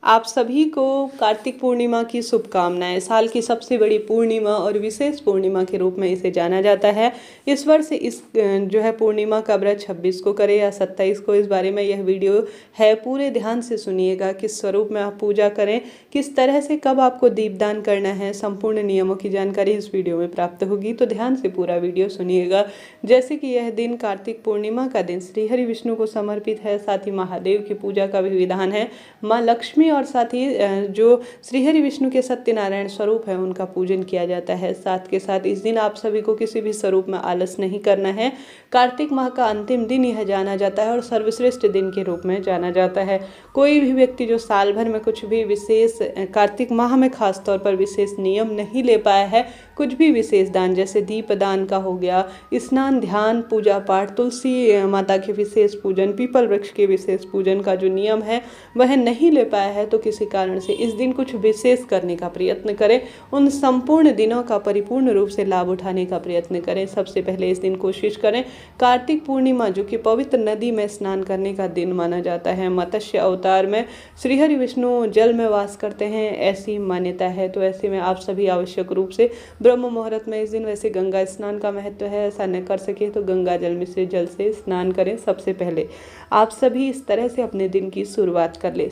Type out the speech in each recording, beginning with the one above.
आप सभी को कार्तिक पूर्णिमा की शुभकामनाएं। साल की सबसे बड़ी पूर्णिमा और विशेष पूर्णिमा के रूप में इसे जाना जाता है। इस वर्ष इस जो है पूर्णिमा का व्रत 26 को करें या 27 को, इस बारे में यह वीडियो है। पूरे ध्यान से सुनिएगा, किस स्वरूप में आप पूजा करें, किस तरह से, कब आपको दीपदान करना है, संपूर्ण नियमों की जानकारी इस वीडियो में प्राप्त होगी। तो ध्यान से पूरा वीडियो सुनिएगा। जैसे कि यह दिन कार्तिक पूर्णिमा का दिन श्रीहरि विष्णु को समर्पित है, साथ ही महादेव की पूजा का भी विधान है। माँ लक्ष्मी और साथ ही जो श्रीहरि विष्णु के सत्यनारायण स्वरूप है उनका पूजन किया जाता है। साथ के साथ इस दिन आप सभी को किसी भी स्वरूप में आलस नहीं करना है। कार्तिक माह का अंतिम दिन यह जाना जाता है और सर्वश्रेष्ठ दिन के रूप में जाना जाता है। कोई भी व्यक्ति जो साल भर में कुछ भी विशेष, कार्तिक माह में खास तौर पर विशेष नियम नहीं ले पाया है, कुछ भी विशेष दान जैसे दीप दान का हो गया, स्नान, ध्यान, पूजा पाठ, तुलसी माता के विशेष पूजन, पीपल वृक्ष के विशेष पूजन का जो नियम है वह नहीं ले पाया है, तो किसी कारण से इस दिन कुछ विशेष करने का प्रयत्न करें। उन संपूर्ण दिनों का परिपूर्ण रूप से लाभ उठाने का प्रयत्न करें। सबसे पहले इस दिन कोशिश करें, कार्तिक पूर्णिमा जो कि पवित्र नदी में स्नान करने का दिन माना जाता है। मत्स्य अवतार में श्रीहरि विष्णु जल में वास करते हैं, ऐसी मान्यता है। तो ऐसे में आप सभी आवश्यक रूप से ब्रह्म मुहूर्त में इस दिन, वैसे गंगा स्नान का महत्व है, ऐसा न कर सके तो गंगा जल मिश्रित जल से स्नान करें। सबसे पहले आप सभी इस तरह से अपने दिन की शुरुआत कर ले।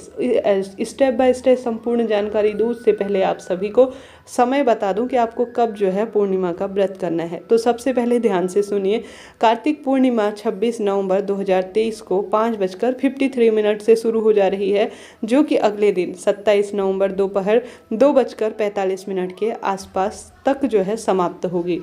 स्टेप बाय स्टेप संपूर्ण जानकारी दूँ उससे पहले आप सभी को समय बता दूं कि आपको कब जो है पूर्णिमा का व्रत करना है। तो सबसे पहले ध्यान से सुनिए, कार्तिक पूर्णिमा 26 नवंबर 2023 को 5:53 से शुरू हो जा रही है, जो कि अगले दिन 27 नवंबर दोपहर 2:45 के आसपास तक जो है समाप्त होगी।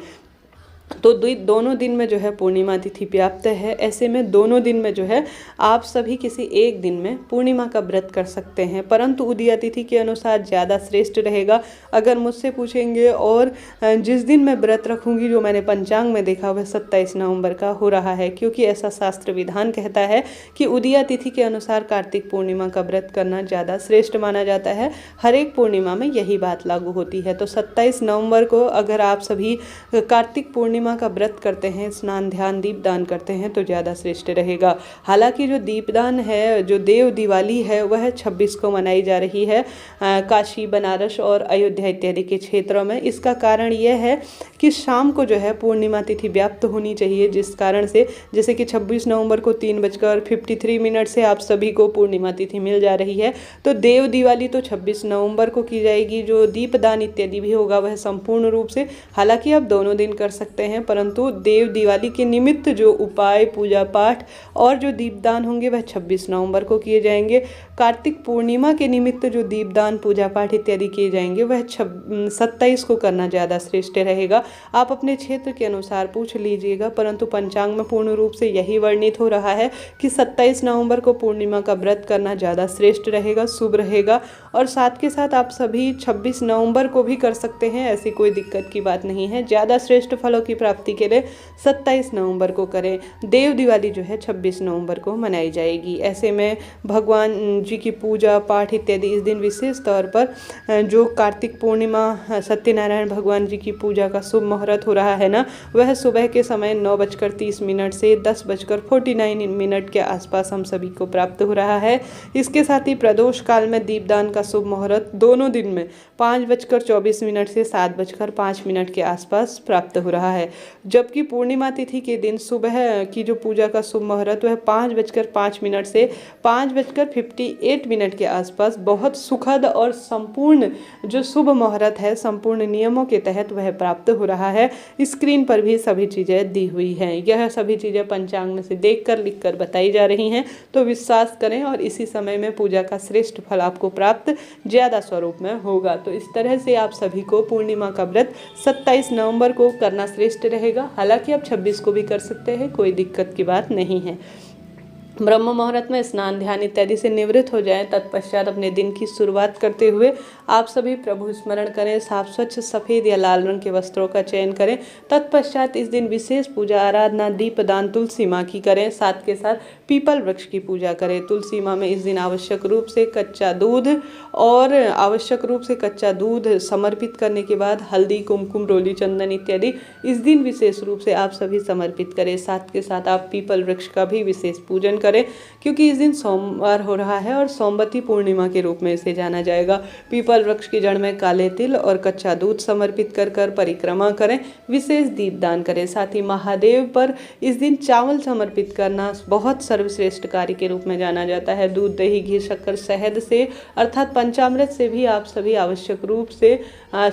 तो दोनों दिन में जो है पूर्णिमा तिथि व्याप्त है। ऐसे में दोनों दिन में जो है आप सभी किसी एक दिन में पूर्णिमा का व्रत कर सकते हैं, परंतु उदया तिथि के अनुसार ज़्यादा श्रेष्ठ रहेगा। अगर मुझसे पूछेंगे और जिस दिन मैं व्रत रखूंगी, जो मैंने पंचांग में देखा वह 27 नवंबर का हो रहा है, क्योंकि ऐसा शास्त्र विधान कहता है कि उदया तिथि के अनुसार कार्तिक पूर्णिमा का व्रत करना ज़्यादा श्रेष्ठ माना जाता है। हर एक पूर्णिमा में यही बात लागू होती है। तो 27 नवंबर को अगर आप सभी कार्तिक पूर्णिमा का व्रत करते हैं, स्नान, ध्यान, दीपदान करते हैं तो ज़्यादा श्रेष्ठ रहेगा। हालांकि जो दीपदान है, जो देव दिवाली है, वह 26 को मनाई जा रही है काशी, बनारस और अयोध्या इत्यादि के क्षेत्रों में। इसका कारण यह है कि शाम को जो है पूर्णिमा तिथि व्याप्त होनी चाहिए, जिस कारण से जैसे कि 26 नवंबर को 3:53 से आप सभी को पूर्णिमा तिथि मिल जा रही है। तो देव दिवाली तो 26 नवंबर को की जाएगी। जो दीपदान इत्यादि भी होगा वह संपूर्ण रूप से, हालांकि आप दोनों दिन कर सकते हैं, परंतु देव दिवाली के निमित्त जो उपाय, पूजा पाठ और जो दीपदान होंगे वह 26 नवंबर को किए जाएंगे। कार्तिक पूर्णिमा के निमित्त जो दीपदान, पूजा पाठ इत्यादि किए जाएंगे वह 27 को करना ज़्यादा श्रेष्ठ रहेगा। आप अपने क्षेत्र के अनुसार पूछ लीजिएगा, परंतु पंचांग में पूर्ण रूप से यही वर्णित हो रहा है कि 27 नवंबर को पूर्णिमा का व्रत करना ज़्यादा श्रेष्ठ रहेगा, शुभ रहेगा। और साथ के साथ आप सभी 26 नवंबर को भी कर सकते हैं, ऐसी कोई दिक्कत की बात नहीं है। ज़्यादा श्रेष्ठ फलों की प्राप्ति के लिए 27 नवंबर को करें। देव दिवाली जो है 26 नवंबर को मनाई जाएगी। ऐसे में भगवान जी की पूजा पाठ इत्यादि इस दिन विशेष तौर पर जो कार्तिक पूर्णिमा सत्यनारायण भगवान जी की पूजा का शुभ मुहूर्त हो रहा है ना, वह सुबह के समय 9:30 से 10:49 के आसपास हम सभी को प्राप्त हो रहा है। इसके साथ ही प्रदोष काल में दीपदान का शुभ मुहूर्त दोनों दिन में 5:24 से 7:05 के आसपास प्राप्त हो रहा है, जबकि पूर्णिमा तिथि के दिन सुबह की जो पूजा का शुभ मुहूर्त वह 5:05 से 5:58 के आसपास बहुत सुखद और संपूर्ण जो शुभ मुहूर्त है, संपूर्ण नियमों के तहत वह प्राप्त हो रहा है। स्क्रीन पर भी सभी चीज़ें दी हुई हैं। यह सभी चीज़ें पंचांग में से देखकर, लिखकर बताई जा रही हैं, तो विश्वास करें और इसी समय में पूजा का श्रेष्ठ फल आपको प्राप्त ज़्यादा स्वरूप में होगा। तो इस तरह से आप सभी को पूर्णिमा का व्रत 27 नवंबर को करना श्रेष्ठ रहेगा। हालांकि आप 26 को भी कर सकते हैं, कोई दिक्कत की बात नहीं है। ब्रह्म मुहूर्त में स्नान, ध्यान इत्यादि से निवृत्त हो जाएं। तत्पश्चात अपने दिन की शुरुआत करते हुए आप सभी प्रभु स्मरण करें। साफ, स्वच्छ, सफ़ेद या लाल रंग के वस्त्रों का चयन करें। तत्पश्चात इस दिन विशेष पूजा, आराधना, दीपदान तुलसी माँ की करें। साथ के साथ पीपल वृक्ष की पूजा करें। तुलसी माँ में इस दिन आवश्यक रूप से कच्चा दूध समर्पित करने के बाद हल्दी, कुमकुम, रोली, चंदन इत्यादि इस दिन विशेष रूप से आप सभी समर्पित करें। साथ के साथ आप पीपल वृक्ष का भी विशेष पूजन करें, क्योंकि इस दिन सोमवार हो रहा है और सोमवती पूर्णिमा के रूप में इसे जाना जाएगा। पीपल वृक्ष की जड़ में काले तिल और कच्चा दूध समर्पित कर परिक्रमा करें, विशेष दीपदान करें। साथ ही महादेव पर इस दिन चावल समर्पित करना बहुत सर्वश्रेष्ठ कार्य के रूप में जाना जाता है। दूध, दही, घी, शक्कर, शहद से अर्थात पंचामृत से भी आप सभी आवश्यक रूप से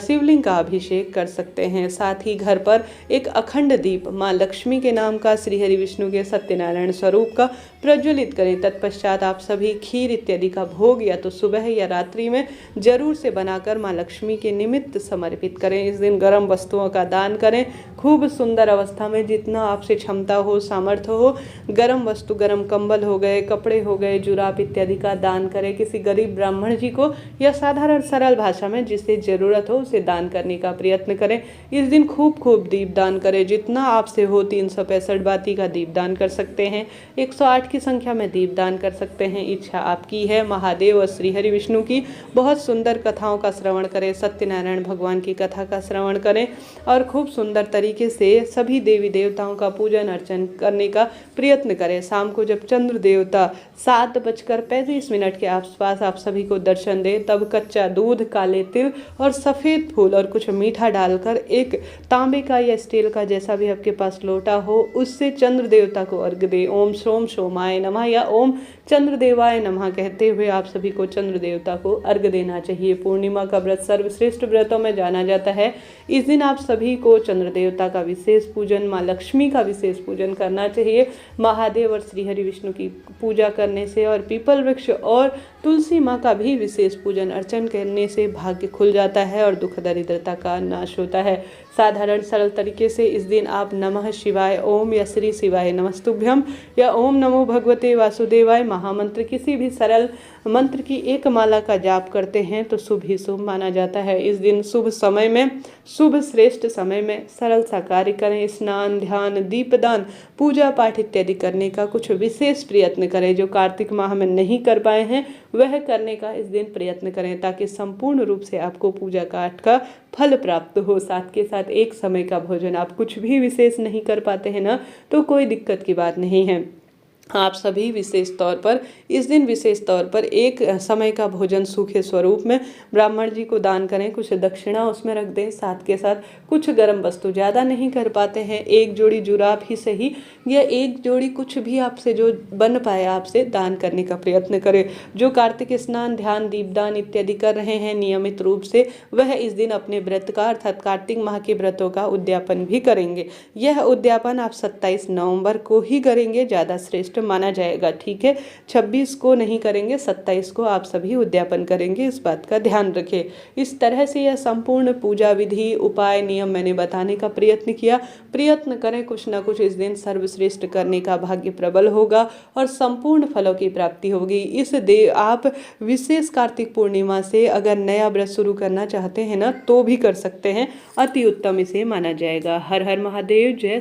शिवलिंग का अभिषेक कर सकते हैं। साथ ही घर पर एक अखंड दीप माँ लक्ष्मी के नाम का श्री हरि विष्णु के सत्यनारायण स्वरूप का प्रज्वलित करें। तत्पश्चात आप सभी खीर इत्यादि का भोग या तो सुबह या रात्रि में जरूर से बनाकर माँ लक्ष्मी के निमित्त समर्पित करें। इस दिन गर्म वस्तुओं का दान करें। खूब सुंदर अवस्था में जितना आपसे क्षमता हो, सामर्थ्य हो, गर्म वस्तु, गर्म कंबल हो गए, कपड़े हो गए, जुराब इत्यादि का दान करें। किसी गरीब ब्राह्मण जी को या साधारण सरल भाषा में जिसे जरूरत हो उसे दान करने का प्रयत्न करें। इस दिन खूब दीप दान करें। जितना आपसे हो 365 बाती का दीप दान कर सकते हैं, 108 की संख्या में दीप दान कर सकते हैं। इच्छा आपकी है। महादेव और श्री हरि विष्णु की बहुत सुंदर कथाओं का श्रवण करें, सत्यनारायण भगवान की कथा का श्रवण करें और खूब सुंदर तरीके से सभी देवी देवताओं का पूजन अर्चन करने का प्रयत्न करें। शाम को जब चंद्र देवता 7:35 के आसपास आप सभी को दर्शन दे, तब कच्चा दूध, काले तिल और सफ़ेद फूल और कुछ मीठा डालकर एक तांबे का या स्टील का जैसा भी आपके पास लोटा हो, उससे चंद्र देवता को अर्घ्य दे। ओम सोम सोमाय नमः या ओम चंद्रदेवाय नमः कहते हुए आप सभी को चंद्र देवता को अर्घ्य देना चाहिए। पूर्णिमा का व्रत सर्वश्रेष्ठ व्रतों में जाना जाता है। इस दिन आप सभी को चंद्र देवता का विशेष पूजन, माँ लक्ष्मी का विशेष पूजन करना चाहिए। महादेव और श्री हरि विष्णु की पूजा करने से और पीपल वृक्ष और तुलसी माँ का भी विशेष पूजन अर्चन करने से भाग्य खुल जाता है और दुख दरिद्रता का नाश होता है। साधारण सरल तरीके से इस दिन आप नमः शिवाय, ओम या श्री शिवाय नमस्तुभ्यम या ओम नमो भगवते वासुदेवाय महामंत्र किसी भी सरल मंत्र की एक माला का जाप करते हैं तो शुभ ही शुभ माना जाता है। इस दिन शुभ समय में, शुभ श्रेष्ठ समय में सरल सा कार्य करें। स्नान, ध्यान, दीपदान, पूजा पाठ इत्यादि करने का कुछ विशेष प्रयत्न करें। जो कार्तिक माह में नहीं कर पाए हैं वह करने का इस दिन प्रयत्न करें, ताकि संपूर्ण रूप से आपको पूजा पाठ का फल प्राप्त हो। साथ के साथ एक समय का भोजन, आप कुछ भी विशेष नहीं कर पाते हैं ना, तो कोई दिक्कत की बात नहीं है। आप सभी विशेष तौर पर इस दिन विशेष तौर पर एक समय का भोजन सूखे स्वरूप में ब्राह्मण जी को दान करें, कुछ दक्षिणा उसमें रख दें। साथ के साथ कुछ गर्म वस्तु, ज़्यादा नहीं कर पाते हैं, एक जोड़ी जुराब ही सही या एक जोड़ी कुछ भी आपसे जो बन पाए आपसे दान करने का प्रयत्न करें। जो कार्तिक स्नान, ध्यान, दीपदान इत्यादि कर रहे हैं नियमित रूप से, वह इस दिन अपने व्रत का अर्थात कार्तिक माह के व्रतों का उद्यापन भी करेंगे। यह उद्यापन आप 27 नवंबर को ही करेंगे, ज़्यादा श्रेष्ठ माना जाएगा। ठीक है, 26 को नहीं करेंगे, 27 को आप सभी उद्यापन करेंगे, इस बात का ध्यान रखें। इस तरह से यह संपूर्ण पूजा विधि, उपाय, नियम मैंने बताने का प्रयत्न किया। प्रयत्न करें, कुछ ना कुछ इस दिन सर्वश्रेष्ठ करने का भाग्य प्रबल होगा और संपूर्ण फलों की प्राप्ति होगी। आप विशेष कार्तिक पूर्णिमा से अगर नया व्रत शुरू करना चाहते हैं ना, तो भी कर सकते हैं। अति उत्तम इसे माना जाएगा। हर हर महादेव। जय